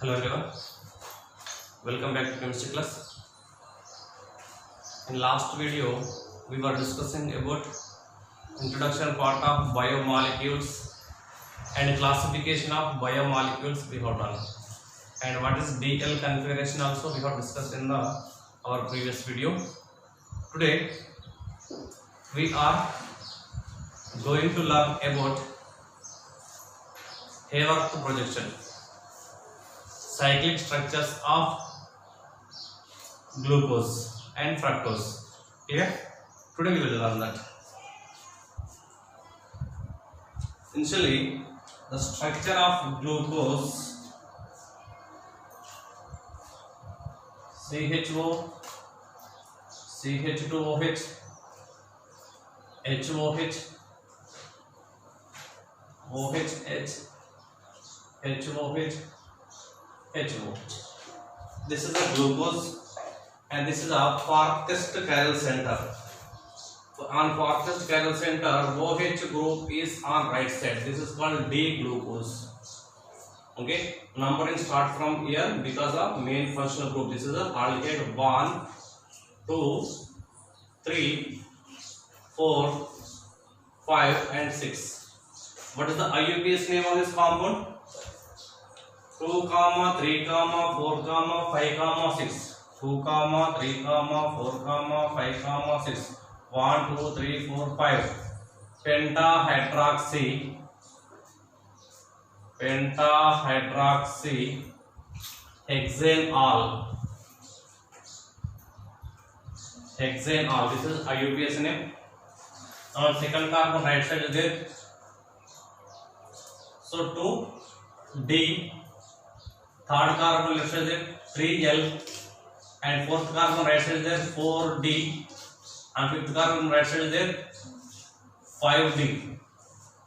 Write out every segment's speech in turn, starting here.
Hello everyone, welcome back to chemistry class. In last video we were discussing about introduction part of biomolecules and classification of biomolecules we have done, and what is DL configuration also we have discussed in our previous video. Today we are going to learn about Haworth projection, cyclic structures of glucose and fructose. Clear? Today we will learn that. Initially, the structure of glucose, CHO, CH2OH, HOH, OHH, HOH, HOH. This is a glucose and this is a farthest chiral center. On farthest chiral center, OH group is on right side. This is called D-glucose. Okay, numbering start from here because of main functional group. This is a aldehyde 1, 2, 3, 4, 5 and 6. What is the IUPAC name of this compound? 2, 3, 4, 5, 6. 2, 3, 4, 5, 6. 1, 2, 3, 4, 5. Pentahydroxy hexanol. This is IUPAC name. Now second carbon right side is there. So 2D. Third carbon left side is there 3L, and fourth carbon right side is there 4D, and fifth carbon right side is there 5D.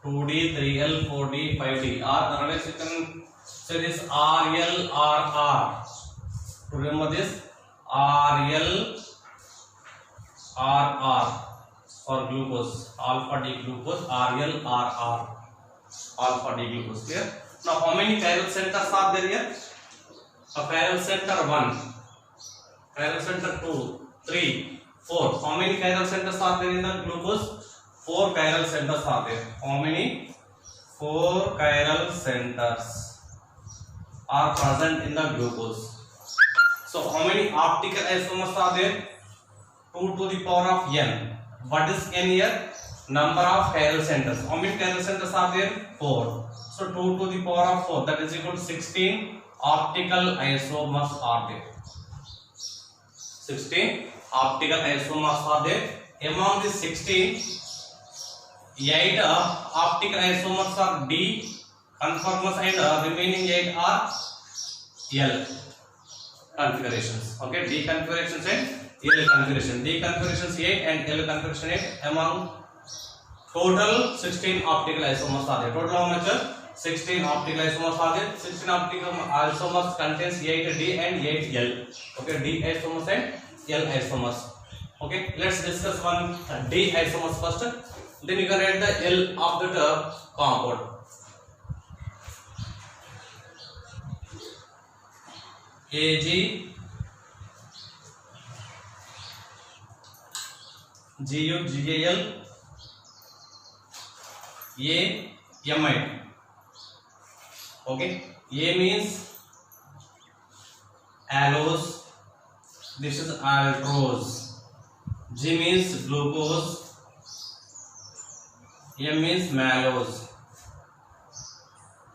2D, 3L, 4D, 5D. Or otherwise you can say this RLRR. To remember this RLRR for glucose, alpha D glucose, RLRR, alpha D glucose. Clear? Now how many chiral centers are there here? A chiral center 1, chiral center 2, 3, 4. How many chiral centers are there in the glucose? 4 chiral centers are there. How many? 4 chiral centers are present in the glucose. So how many optical isomers are there? 2 to the power of n. What is n here? Number of chiral centers. How many chiral centers are there? 4. So 2 to the power of 4, that is equal to 16 optical isomers are there. 16 optical isomers are there. Among the 16, 8 optical isomers are D conformers and remaining 8 are L configurations. Okay, D configurations and L configuration. D configurations 8 and L configuration 8. Among total 16 optical isomers are there. Total how much? 16 optical isomers are there. 16 optical isomers contains 8D and 8L. Okay, D isomers and L isomers. Okay, let's discuss one D isomers first. Then you can write the L of the compound. AG, GU, GAL, A, amide. Okay, A means allose, this is aldose. G means glucose, M means malose,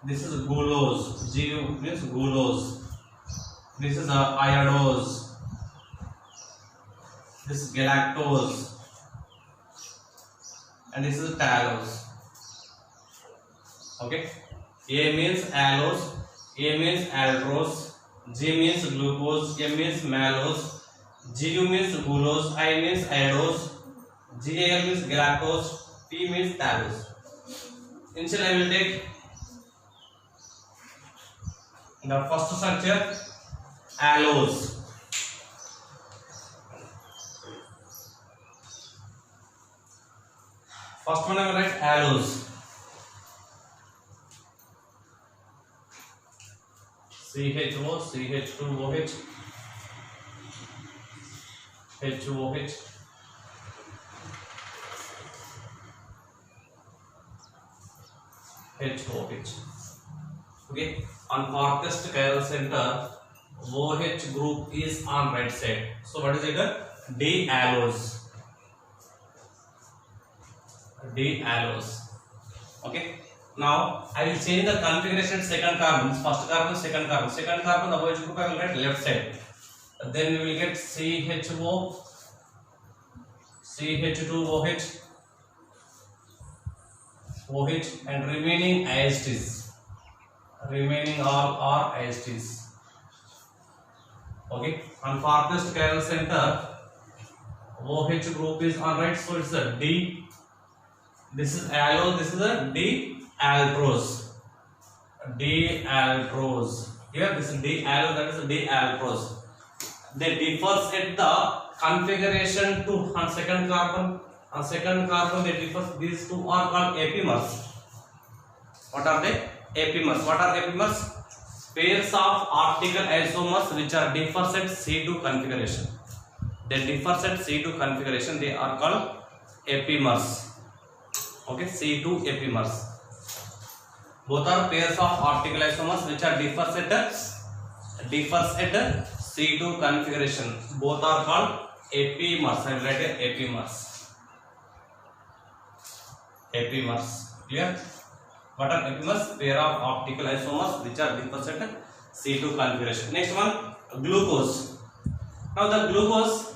this is glucose. Gu means glucose, this is iodose, this is galactose, and this is talose. Okay, A means allose, A means aldose, G means glucose, M means malose, Gu means glucose, I means iodose, Gal means galactose, T means talose. Initially I will take the first structure, allose. First one I will write allose. CHO, CH2OH, HOH, HOH. Okay, on farthest chiral center, OH group is on right side. So what is it? D-allose. D-allose. Okay. Now I will change the configuration second carbon. First carbon, second carbon. Second carbon, the OH group I will get left side. Then we will get CHO, CH2OH, OH, and remaining ISTs. Remaining all are ISTs. Okay. On farthest chiral center, OH group is on right, so it's a D. This is allose. This is a D-aldose. D-aldose. Here this is D-allose. That is a D-aldose. They differs at the configuration to on second carbon. On second carbon they differ. These two are called epimers. What are they? Epimers. What are epimers? Pairs of optical isomers which are differs at C2 configuration. They differ at C2 configuration. They are called epimers. Okay, C2 epimers. Both are pairs of optical isomers which are differs at C2 configuration. Both are called epimers. I will write here epimers. Epimers. Clear? What are epimers? Pair of optical isomers which are differs at C2 configuration. Next one, glucose. Now the glucose,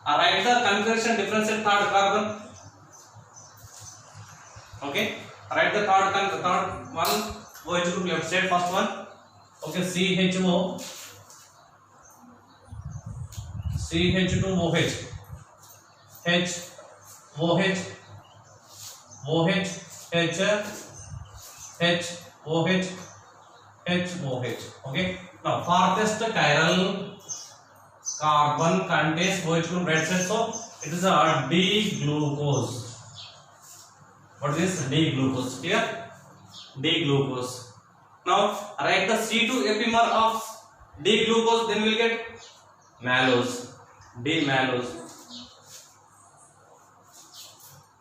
write the configuration difference at third carbon. Okay, write the third one. OH group left side, first one. Okay, CHO, CH2OH, HOH, OH, HOH, HOH. Okay. Now farthest chiral carbon contains OH group right side, so it is a D-glucose. What is this? D-glucose. Clear? D-glucose. Now write the C2 epimer of D-glucose. Then we will get malose. D-malose.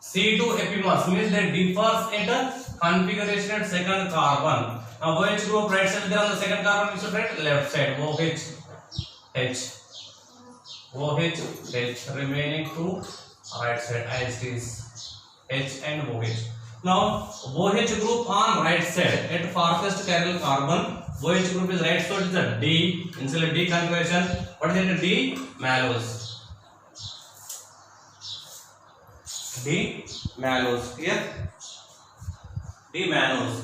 C2 epimers means they differs at configuration at second carbon. Now OH group right side there on the second carbon, we should write left side. OH, H, OH, H. Remaining two right side ISTs, H and OH. Now OH group on right side at farthest chiral carbon. OH group is right, so it is a D. Instead of D configuration, what is it? D-malose. D-malose. Here D-malose.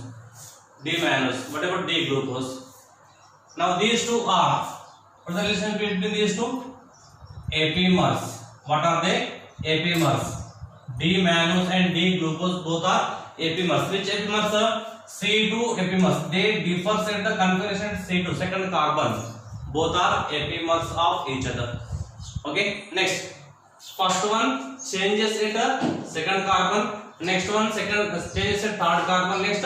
D-malose. What about D-glucose? Now these two are, what is the relation between these two? Epimers. What are they? Epimers. D-malose and D-glucose both are epimers. Which epimers? C2 epimers. They differ at the configuration C2 second carbon. Both are epimers of each other. Okay. Next. First one changes at second carbon. Next one changes at third carbon. Next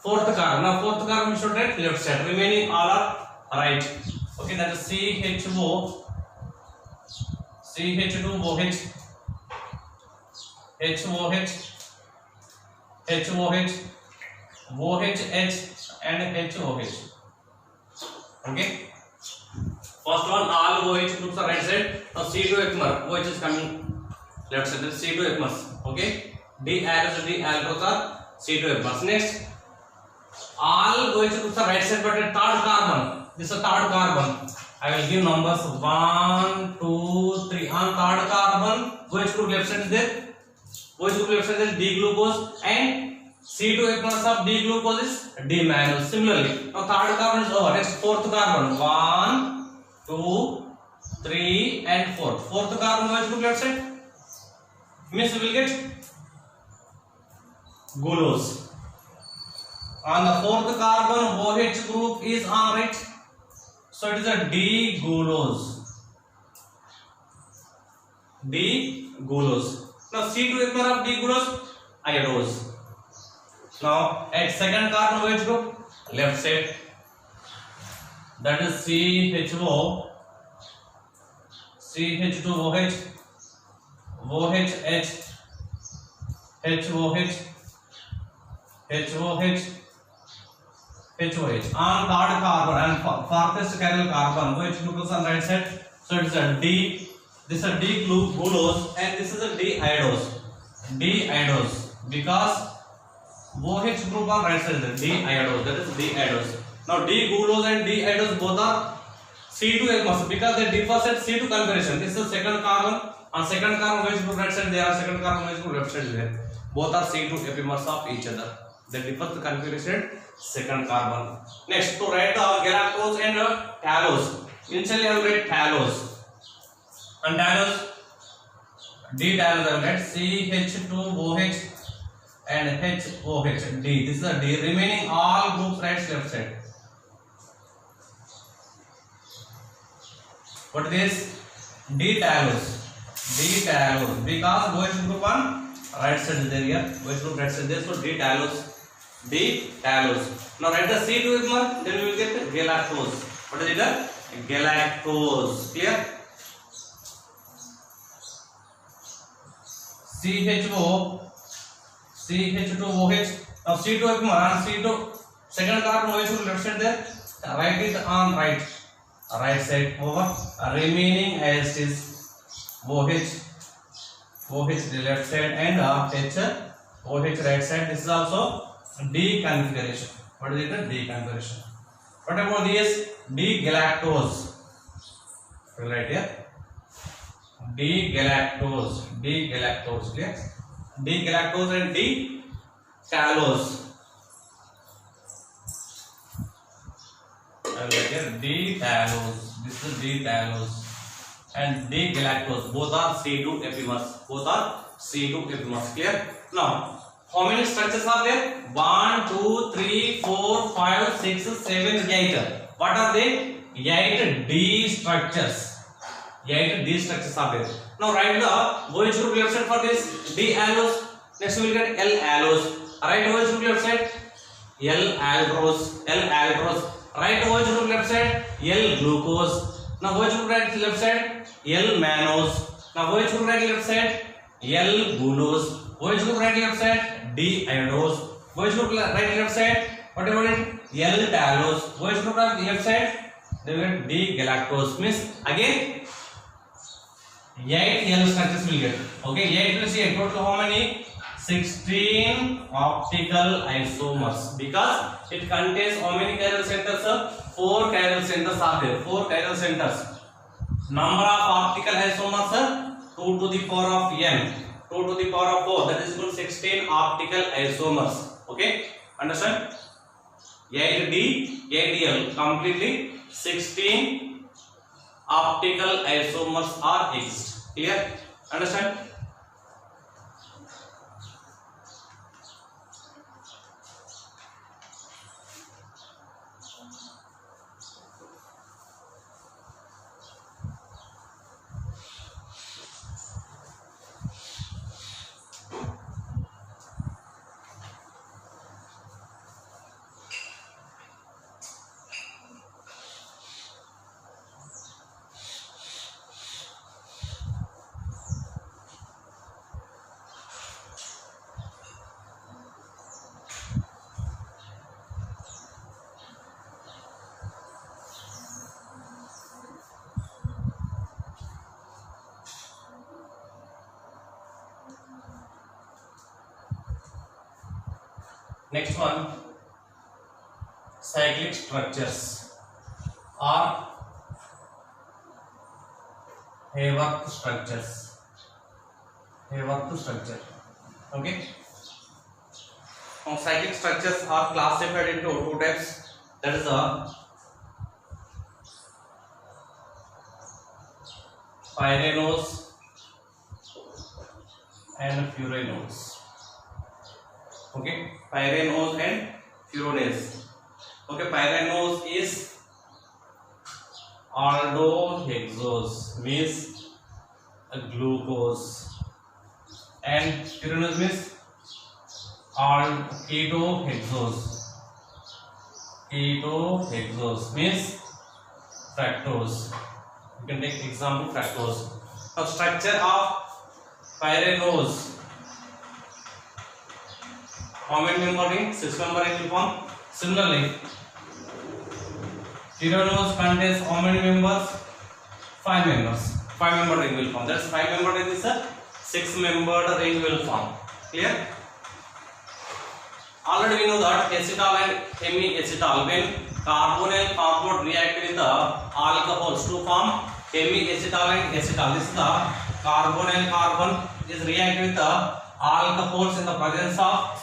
fourth carbon. Now fourth carbon we should write left side. Remaining all are right. Okay, that is CHO, CH2OH, HOH, HOH, OH and HOH. Okay. First one, all OH groups are right side. Now C2 epimer, OH is coming left side. This is C2 epimers. Okay. D-allose and D-aldose are C2 epimers. Next, all OH groups are right side, but at third carbon. This is a third carbon. I will give numbers 1, 2, 3. On third carbon, OH group left side is there. OH group left side is D-glucose and C2 epimers of D-glucose is D-malose. Similarly, now third carbon is over. Next fourth carbon. 1, 2, 3 and 4. Fourth carbon OH group left side. Means we will get glucose. On the fourth carbon, OH group is on right, so it is a D-glucose. D-glucose. Now C2 epimer of D-glucose, iodose. Now at second carbon OH group left side. that is CHO, CH2OH, OHH, HOH, HOH, HOH. On third carbon and farthest chiral carbon, OH glucose on right side. So it's a D. This is a D glucose and this is a D iodose. D iodose because OH group on right side is D iodose. That is D iodose. Now D glucose and D iodose both are C2 epimers because they differ at C2 configuration. This is the second carbon. On second carbon OH group right side they are, second carbon OH group left side there. Both are C2 epimers of each other. They differ the configuration second carbon. Next, to write the galactose and talose. Initially I will write talose. And talose, D talose I will write CH2OH and HOH. D. This is a D. Remaining all groups right left side. What is this? D talose. D talose because OH group on right side is there here. OH group right side there. So D talose. D talose. Now write the C2 epimer, then we will get galactose. What is it? Galactose. Clear? CHO, CH2OH. Now C2 epimer on C2 second carbon OH group left side there. Write it on right side over. Remaining as is OH the left side and OH right side. This is also D configuration. What is it? D configuration. What about this? D galactose. Right here. D galactose. D galactose. Clear? D galactose and D talose. And right here D talose. This is D talose. And D galactose. Both are C2 epimers. Both are C2 epimers. Clear? Now, how many structures are there? 1, 2, 3, 4, 5, 6, 7, 8. What are they? 8 D structures. 8 D structures are there. Now write the OH group left side for this D allose. Next we will get L allose. Write OH group left side L aldose. L aldose. Write OH group left side L glucose. Now OH group right left side L mannose. Now OH group right left side L glucose. OH group right left side D iodose. OH group right left side what about it? L talose. OH group right left side they will get D galactose. Means again 8 L structures will get. Okay, 8 plus 8 total how many? 16 optical isomers because it contains how many chiral centers? 4 chiral centers are there. 4 chiral centers. Number of optical isomers 2 to the power of n. 2 to the power of 4, that is equal to 16 optical isomers. Okay, understand? 8D, 8L, completely 16 optical isomers are exist. Clear? Understand? Next one, cyclic structures or Haworth structures. Haworth structure. Okay. Now, cyclic structures are classified into two types. That is a pyranose and furanose. Okay, pyranose and furanose. Okay, pyranose is aldohexose, means a glucose, and furanose means ketohexose. Ketohexose means fructose. You can take example fructose. Now structure of pyranose. How many member ring? 6 member ring will form. Similarly, pyranose contains how many members? 5 members. 5 member ring will form. That's 5 member ring is a 6 membered ring will form. Clear? Already we know that acetal and hemiacetal, when carbonyl compound react with the alcohols to form hemiacetal and acetal. This is the carbonyl carbon is react with the alcohols in the presence of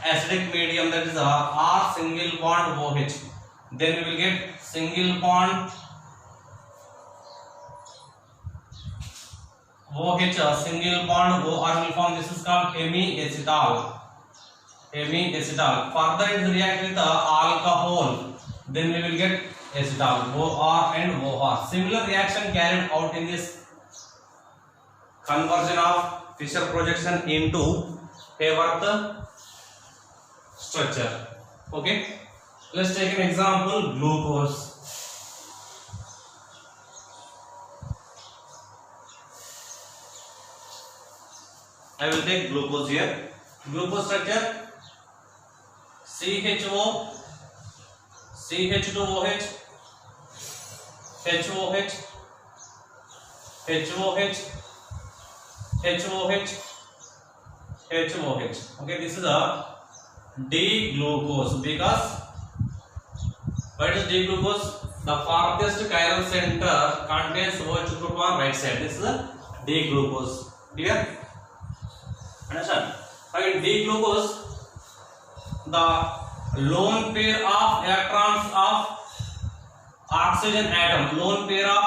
acidic medium, that is R single bond OH. Then we will get single bond OH, single bond OR will form. This is called hemiacetal. Hemiacetal. Further it will react with the alcohol. Then we will get acetal, OR and OR. Similar reaction carried out in this conversion of Fischer projection into Haworth structure. Okay. Let's take an example, glucose. I will take glucose here. Glucose structure: CHO, CH2OH, HOH, HOH, HOH, HOH. Okay, this is a D-glucose. Because what is D-glucose? The farthest chiral center contains OH group on right side. This is a D-glucose. Clear? Understand? In D-glucose, the lone pair of electrons of oxygen atom, lone pair of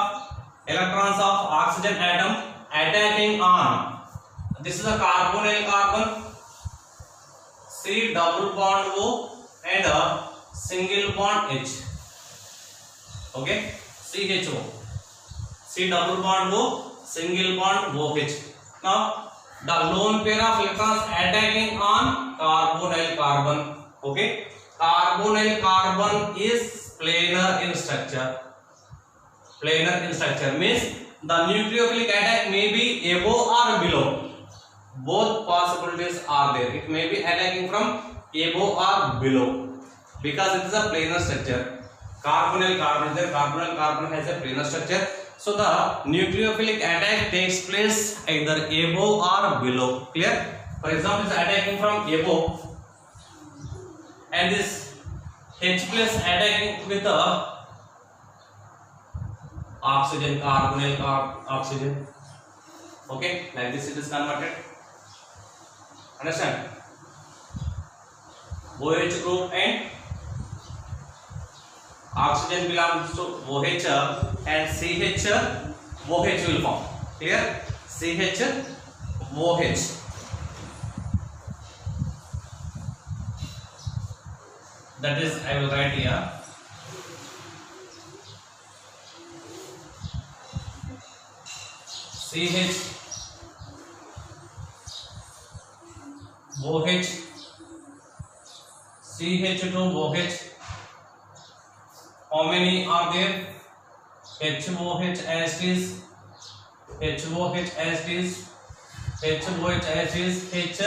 electrons of oxygen atom attacking on, this is a carbonyl carbon, C double bond O and a single bond H. Okay, CHO, C double bond O, single bond OH. Now the lone pair of electrons attacking on carbonyl carbon. Okay, carbonyl carbon is planar in structure. Planar in structure means the nucleophilic attack may be above or below. Both possibilities are there. It may be attacking from above or below because it is a planar structure. Carbonyl carbon, there carbonyl carbon has a planar structure. So the nucleophilic attack takes place either above or below. Clear? For example, it is attacking from above, and this H plus attacking with the oxygen, carbonyl oxygen. Okay, like this it is converted. Understand? OH group and oxygen belongs to OH and CH OH will form. Clear? CH OH. That is, I will write here. CH OH, CH2OH. How many are there? HOH as it is, HOH as it is, HOH as it is, H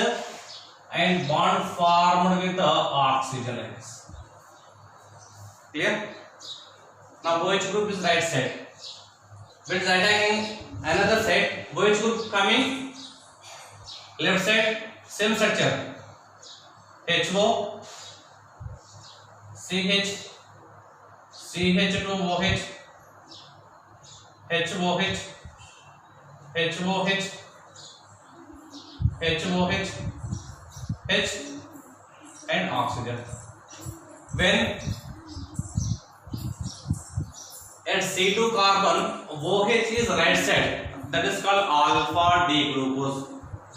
and bond formed with the oxygen atoms. Clear? Now OH group is right side. When it is attacking another side, OH group coming left side, same structure. HO, CH, CH2OH, HOH, HOH, HOH, H and oxygen. When at C2 carbon, OH is right side, that is called alpha D glucose.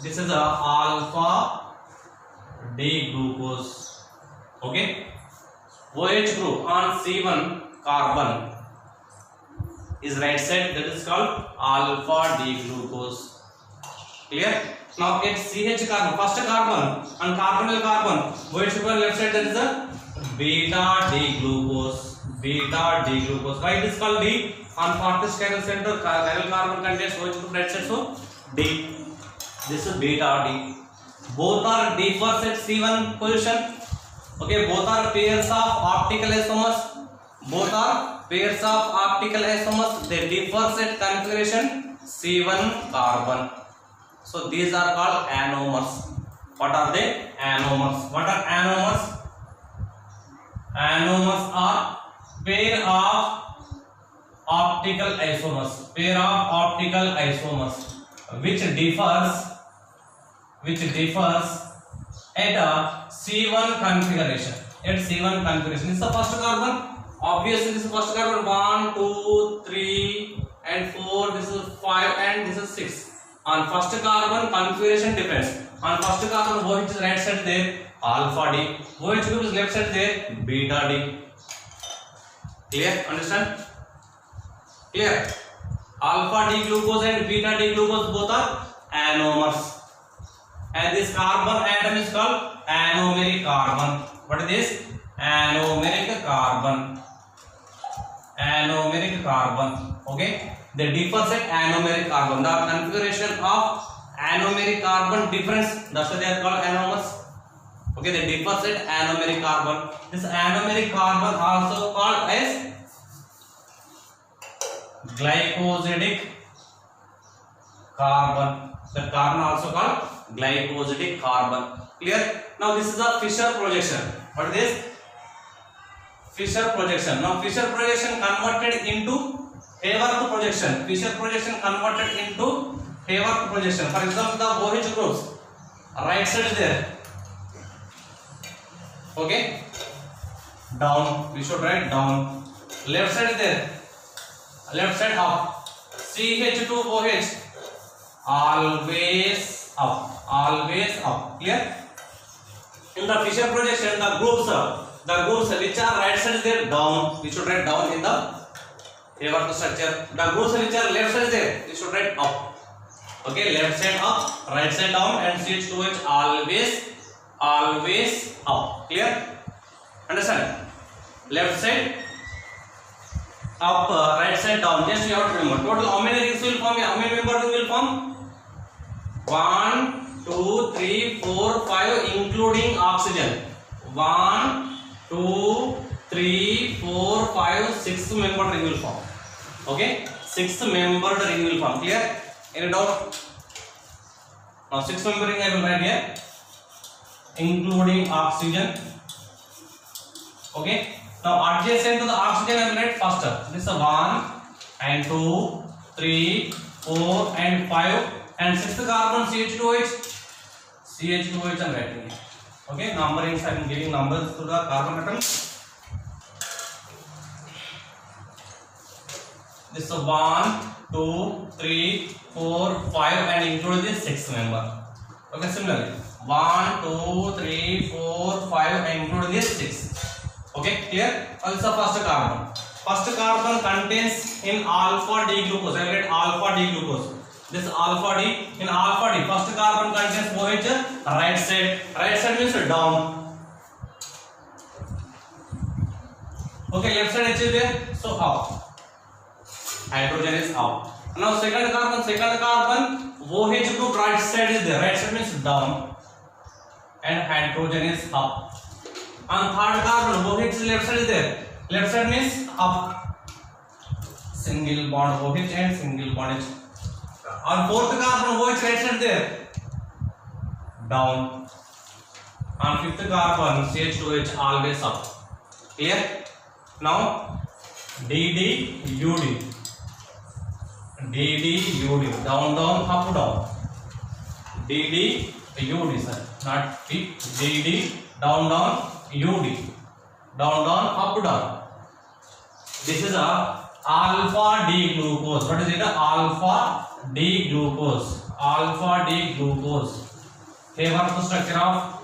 This is a alpha D glucose. Okay. OH group on C1 carbon is right side, that is called alpha D glucose. Clear? Now at CH carbon, first carbon and carbonyl carbon, OH group on left side, that is a beta D glucose. beta D glucose. Why it is called D? On fastest chiral center, chiral carbon contains OH group right side, so D. This is beta D. Both are differs at C1 position. Okay, both are pairs of optical isomers. Both are pairs of optical isomers. They differ at configuration C1 carbon. So these are called anomers. What are they? Anomers. What are anomers? Anomers are pair of optical isomers. Pair of optical isomers which differs at a C1 configuration. At C1 configuration. This is the first carbon. Obviously, this is first carbon. 1, 2, 3, and 4. This is 5, and this is 6. On first carbon, configuration depends. On first carbon, OH is right side there, alpha D. OH group is left side there, beta D. Clear? Understand? Clear? Alpha D glucose and beta D glucose both are anomers. And this carbon atom is called anomeric carbon. What is this? Anomeric carbon. Anomeric carbon. Okay? They differ at anomeric carbon. The configuration of anomeric carbon difference. That's why they are called anomers. Okay? They differ at anomeric carbon. This anomeric carbon also called as glycosidic carbon. The carbon also called glycosidic carbon. Clear? Now this is a Fischer projection. What is this? Fischer projection. Now Fischer projection converted into Haworth projection. Fischer projection converted into Haworth projection. For example, the OH groups. Right side is there. Okay? Down. We should write down. Left side is there. Left side up. CH2OH. Always up. Always up. Clear? In the Fischer projection, the groups which are right side is there, down. We should write down in the Haworth structure. The groups which are left side is there, we should write up. Okay, left side up, right side down, and CH2H always up. Clear? Understand? Left side up, right side down. Just you have to remember. Total how many rings will form? How many members will form? 1, 2, 3, 4, 5, including oxygen. 1, 2, 3, 4, 5, 6 membered ring will form. Okay, 6 membered ring will form. Clear? Any doubt? Now 6 membered ring I will write here, including oxygen. Okay. Now adjacent to the oxygen I will write faster. This is 1 and 2, 3, 4 and 5 and 6th carbon CH2OH. CH2OH I am writing. Okay, numberings I am giving numbers to the carbon atoms. This is 1, 2, 3, 4, 5 and include this 6th member. Okay, similarly 1, 2, 3, 4, 5 and include this 6. Okay, clear? Also first carbon. First carbon contains in alpha D glucose. I will write alpha D glucose. This alpha D. In alpha D, first carbon contains OH right side. Right side means down. Okay, left side H is there, so up. Hydrogen is up. Now second carbon, OH group right side is there. Right side means down, and hydrogen is up. On third carbon, OH left side is there. Left side means up. Single bond OH and single bond H. On fourth carbon, OH right side there, down. On fifth carbon, CH2H always up. Clear? Now DD UD. DD UD. Down, down, up, down. DD UD, sir. Not P. DD. Down, down. UD. Down, down, up, down. This is a alpha D glucose. What is it? Alpha D glucose. Alpha D glucose. Haworth structure of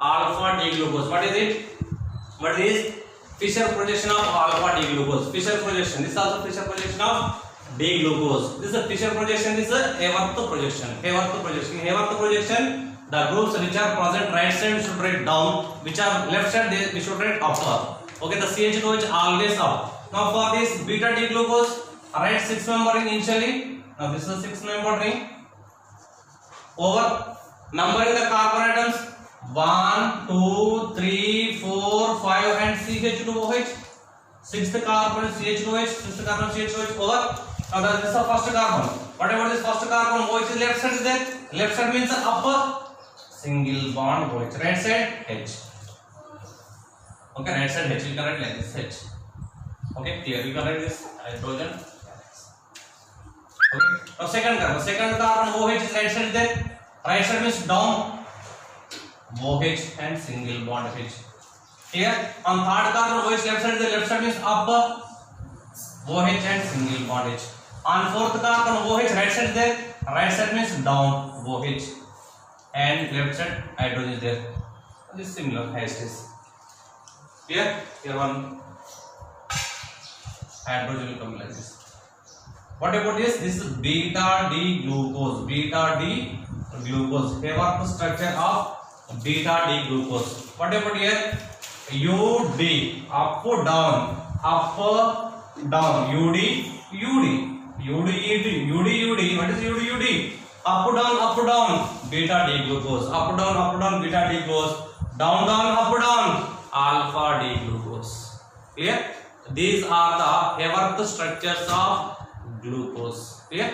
alpha D glucose. What is it? What is Fischer projection of alpha D glucose? Fischer projection. This is also Fischer projection of D glucose. This is a Fischer projection. This is a Haworth projection. Haworth projection. Haworth projection. The groups which are present right side we should write down. Which are left side we should write upper. Okay, the CH2H always up. Now for this beta D glucose, write 6 member ring initially. Now this is 6 member ring. Over numbering the carbon atoms 1, 2, 3, 4, 5 and CH2OH. 6th carbon CH2OH, 6th carbon CH2OH over. Now this is the first carbon. Whatever this first carbon, OH is left side is there. Left side means upper single bond OH. Right side H. Okay, right side H. You can write like this H. Okay, clear. You can write this hydrogen. Okay. Now second carbon OH is right side is there. Right side means down OH and single bond H. Here on third carbon OH left side is there. Left side means upper OH and single bond H. On fourth carbon OH right side is there. Right side means down OH and left side hydrogen is there. This is similar as this. Here one hydrogen will come like this. What about this? This is beta D glucose. Beta D glucose. Here are the structure of beta D glucose. What about here? UD up down UD UD. What is UD? Up down beta D glucose. Up down beta D glucose. Down up down alpha D glucose. Clear? These are the Haworth structures of glucose. Clear?